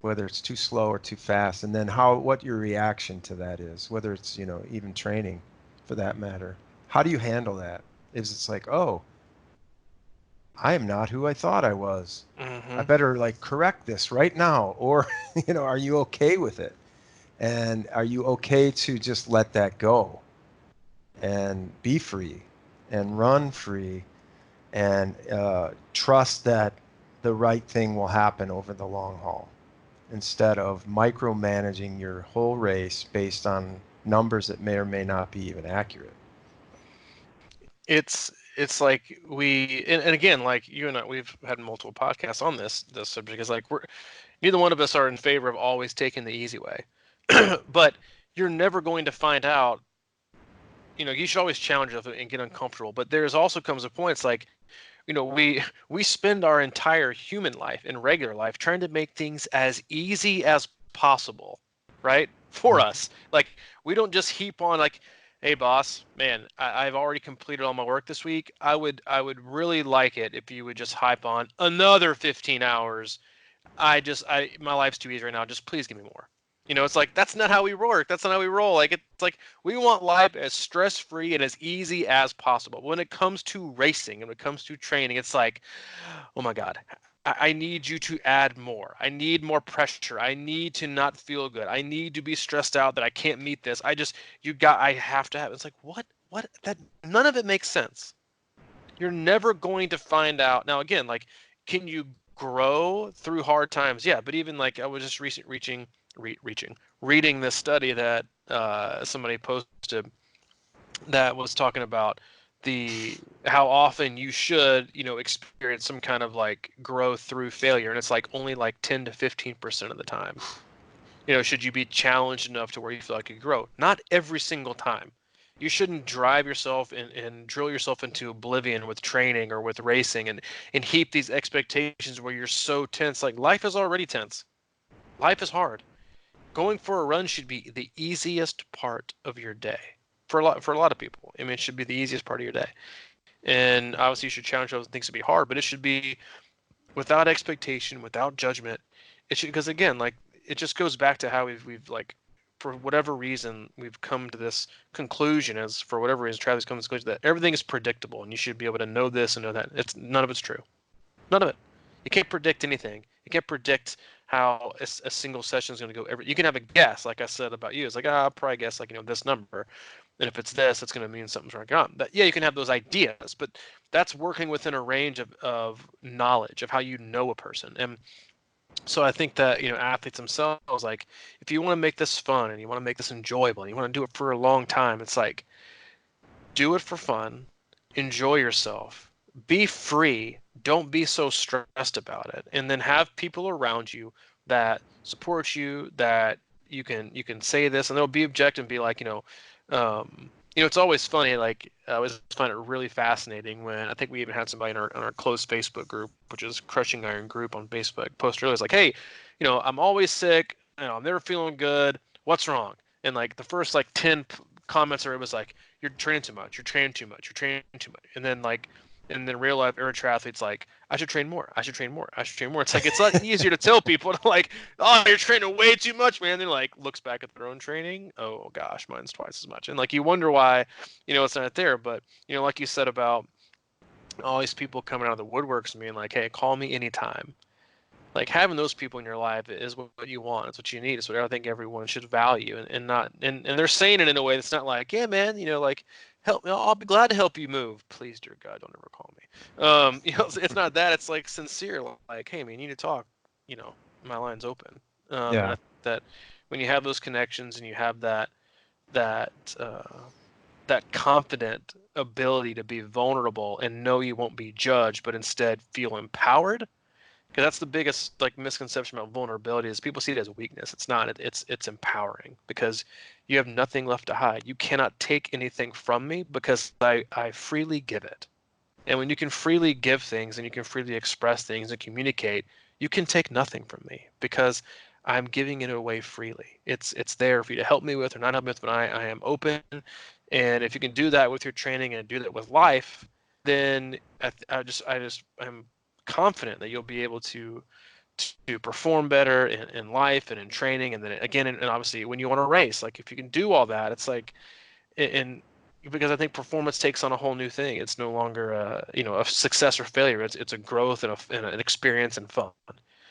whether it's too slow or too fast, and then what your reaction to that is, whether it's, even training for that matter. How do you handle that? Is it's like, oh, I am not who I thought I was. I Hmm. better like correct this right now. Or, are you okay with it? And are you okay to just let that go and be free and run free and trust that the right thing will happen over the long haul, instead of micromanaging your whole race based on numbers that may or may not be even accurate? It's like and again, like you and I, we've had multiple podcasts on this subject. Is like neither one of us are in favor of always taking the easy way, but you're never going to find out. You should always challenge yourself and get uncomfortable. But there's also comes a point. It's like, we spend our entire human life in regular life trying to make things as easy as possible, right? For Mhm. us. Like, we don't just heap on like, hey boss, man, I've already completed all my work this week. I would really like it if you would just hype on another 15 hours. My life's too easy right now. Just please give me more. It's like that's not how we work. That's not how we roll. Like, it's like we want life as stress free and as easy as possible. When it comes to racing and when it comes to training, it's like, oh my God, I need you to add more. I need more pressure. I need to not feel good. I need to be stressed out that I can't meet this. I have to have. It's like, what? That none of it makes sense. You're never going to find out. Now, again, like, can you grow through hard times? Yeah, but even like I was just reading this study that somebody posted that was talking about the how often you should experience some kind of like growth through failure, and it's like only like 10 to 15% of the time. Should you be challenged enough to where you feel like you grow? Not every single time. You shouldn't drive yourself and drill yourself into oblivion with training or with racing and heap these expectations where you're so tense. Like, life is already tense. Life is hard. Going for a run should be the easiest part of your day. For a lot of people. I mean, it should be the easiest part of your day. And obviously you should challenge those things to be hard, but it should be without expectation, without judgment. because again, like it just goes back to how we've like, for whatever reason, we've come to this conclusion, as for whatever reason Travis comes to this conclusion that everything is predictable and you should be able to know this and know that. It's none of it's true. None of it. You can't predict anything. You can't predict how a single session is going to go. You can have a guess, like I said about you. It's like, I'll probably guess like, this number, and if it's this, it's going to mean something's going on. But yeah, you can have those ideas, but that's working within a range of knowledge of how you know a person. And so I think that, athletes themselves, like, if you want to make this fun and you want to make this enjoyable and you want to do it for a long time, it's like, do it for fun, enjoy yourself, be free, don't be so stressed about it, and then have people around you that support you, that you can say this and they'll be objective and be like, it's always funny, like I always find it really fascinating when I think we even had somebody in our closed Facebook group, which is Crushing Iron group on Facebook, post earlier. It's like, hey, I'm always sick, I'm never feeling good, what's wrong? And like the first like 10 comments are, it was like, you're training too much, you're training too much, you're training too much. And then real life era triathletes like, I should train more, I should train more, I should train more. It's like, it's a lot easier to tell people to like, oh, you're training way too much, man. They're like, looks back at their own training, oh gosh, mine's twice as much. And like, you wonder why, it's not there. But like you said about all these people coming out of the woodworks and being like, hey, call me anytime. Like, having those people in your life is what you want. It's what you need. It's what I think everyone should value, and not, and they're saying it in a way that's not like, yeah, man, like, help me, I'll be glad to help you move. Please, dear God, don't ever call me. It's not that. It's like sincere, like, hey, man, you need to talk. My line's open. And I Yeah. think that when you have those connections and you have that that confident ability to be vulnerable and know you won't be judged, but instead feel empowered, because that's the biggest like misconception about vulnerability, is people see it as a weakness. It's not. It's empowering, because you have nothing left to hide. You cannot take anything from me, because I freely give it. And when you can freely give things and you can freely express things and communicate, you can take nothing from me, because I'm giving it away freely. It's there for you to help me with or not help me with, but I am open. And if you can do that with your training and do that with life, then I'm confident that you'll be able to perform better in life and in training. And then again, and obviously when you want to race, like if you can do all that, it's like, and because I think performance takes on a whole new thing. It's no longer a success or failure. It's a growth and an experience and fun.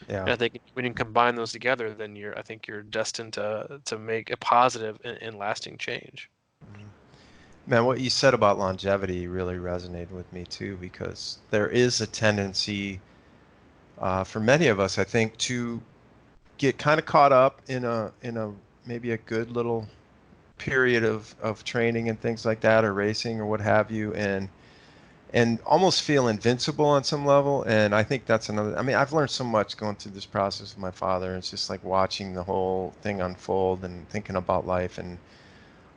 Yeah. And I think when you combine those together, then I think you're destined to make a positive and lasting change. Mhm. Man, what you said about longevity really resonated with me too, because there is a tendency for many of us, I think, to get kind of caught up in a maybe a good little period of training and things like that, or racing or what have you, and almost feel invincible on some level. And I think that's another. I mean, I've learned so much going through this process with my father. It's just like watching the whole thing unfold and thinking about life and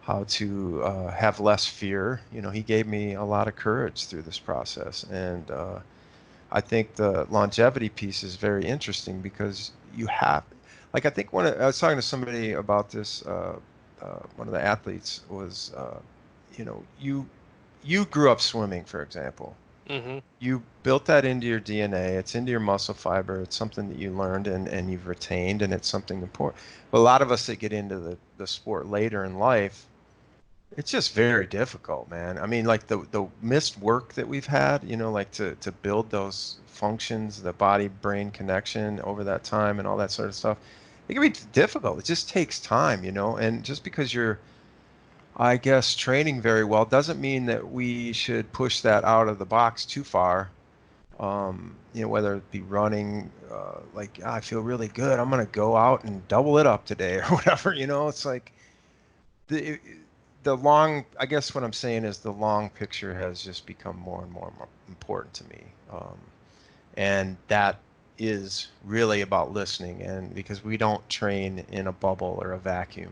how to have less fear. He gave me a lot of courage through this process, and I think the longevity piece is very interesting, because you have, like, I think I was talking to somebody about this. One of the athletes was, you grew up swimming, for example. Mm-hmm. You built that into your DNA. It's into your muscle fiber. It's something that you learned and you've retained, and it's something important. But a lot of us that get into the sport later in life, it's just very difficult, man. I mean, like the missed work that we've had, like to build those functions, the body brain connection over that time and all that sort of stuff. It can be difficult. It just takes time, and just because you're, I guess, training very well doesn't mean that we should push that out of the box too far. Whether it be running, like, I feel really good, I'm gonna go out and double it up today or whatever, it's like the the long, I guess what I'm saying is the long picture has just become more and more important to me. And that is really about listening. And because we don't train in a bubble or a vacuum,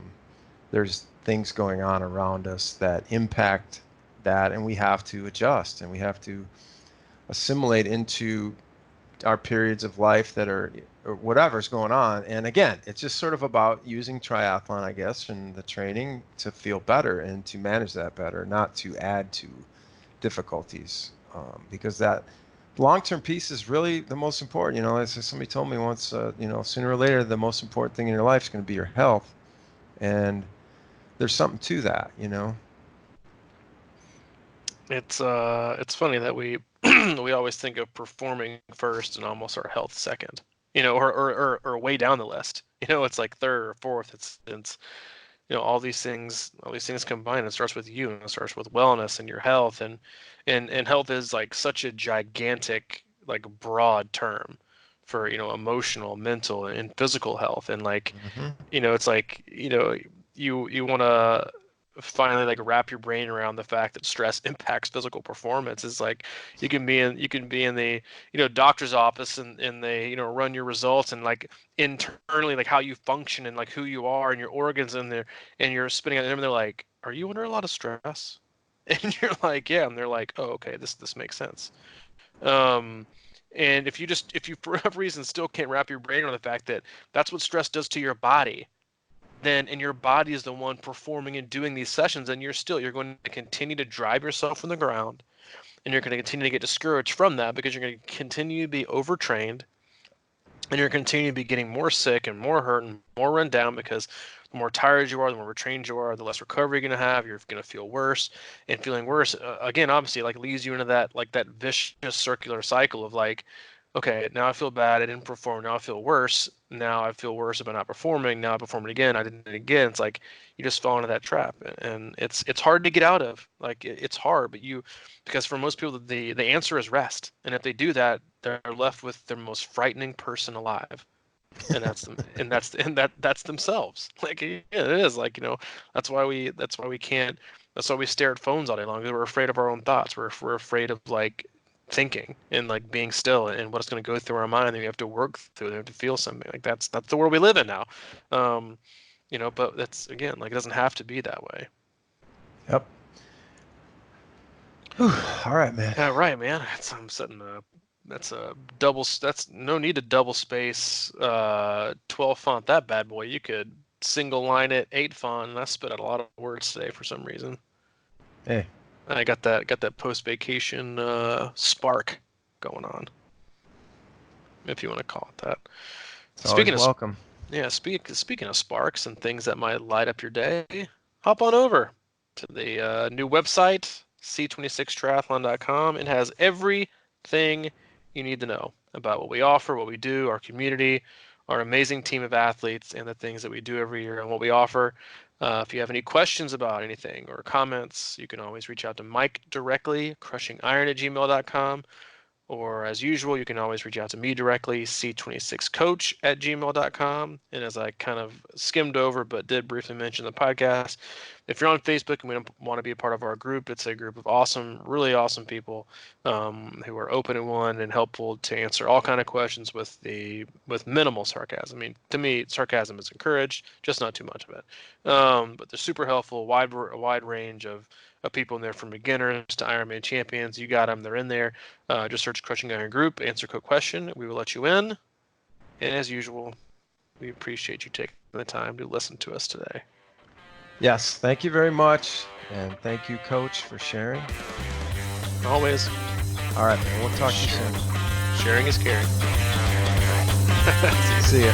there's things going on around us that impact that, and we have to adjust and we have to assimilate into our periods of life that are, or whatever's going on. And again, it's just sort of about using triathlon, I guess, and the training to feel better and to manage that better, not to add to difficulties, because that long-term piece is really the most important. As somebody told me once, sooner or later, the most important thing in your life is going to be your health. And there's something to that. It's funny that we we always think of performing first and almost our health second, or way down the list. It's like third or fourth. It's all these things combined. It starts with you, and it starts with wellness and your health, and health is like such a gigantic, like, broad term for emotional, mental, and physical health. And like Mm-hmm. it's like you want to finally like wrap your brain around the fact that stress impacts physical performance. Is like you can be in the doctor's office, and they run your results, and like internally, like how you function and like who you are and your organs in there, and you're spitting at them, and they're like, are you under a lot of stress? And you're like, yeah, and they're like, oh, okay, this makes sense. um and if you for whatever reason still can't wrap your brain around the fact that that's what stress does to your body, then and your body is the one performing and doing these sessions, and you're going to continue to drive yourself from the ground, and you're going to continue to get discouraged from that because you're going to continue to be overtrained, and you're going to continue to be getting more sick and more hurt and more run down, because the more tired you are, the more overtrained you are, the less recovery you're going to have. You're going to feel worse, and feeling worse, again, obviously, like, leads you into that vicious circular cycle of like, okay, now I feel bad, I didn't perform, now I feel worse, now I feel worse about not performing, now I performed again, I did it again. It's like you just fall into that trap, and it's hard to get out of. Like, it's hard, but because for most people, the answer is rest, and if they do that, they're left with their most frightening person alive, and that's them, that's themselves. Like, yeah, it is like, that's why we can't, that's why we stare at phones all day long, because we're afraid of our own thoughts. We're afraid of like thinking and like being still, and what it's going to go through our mind, and we have to work through it, we have to feel something. Like, that's the world we live in now. um but that's, again, like, it doesn't have to be that way. Yep. Whew. All right, man. Yeah, right, man. I'm setting a that's no need to double space 12 font that bad boy. You could single line it 8 font, and I spit out a lot of words today for some reason. Hey, I got that post vacation spark going on, if you want to call it that. it's always Speaking of welcome. Yeah, speaking of sparks and things that might light up your day, hop on over to the new website, C26Triathlon.com. It has everything you need to know about what we offer, what we do, our community, our amazing team of athletes, and the things that we do every year and what we offer. If you have any questions about anything or comments, you can always reach out to Mike directly, crushingiron@gmail.com. Or, as usual, you can always reach out to me directly, c26coach@gmail.com. And as I kind of skimmed over but did briefly mention the podcast, if you're on Facebook and want to be a part of our group, it's a group of awesome, really awesome people who are open and willing and helpful to answer all kind of questions with minimal sarcasm. I mean, to me, sarcasm is encouraged, just not too much of it. But they're super helpful, a wide range of people in there, from beginners to Ironman champions. You got them. They're in there. Just search Crushing Iron Group, answer a quick question. We will let you in. And as usual, we appreciate you taking the time to listen to us today. Yes, thank you very much. And thank you, Coach, for sharing. Always. All right, man. We'll talk to you soon. Sharing is caring. See ya.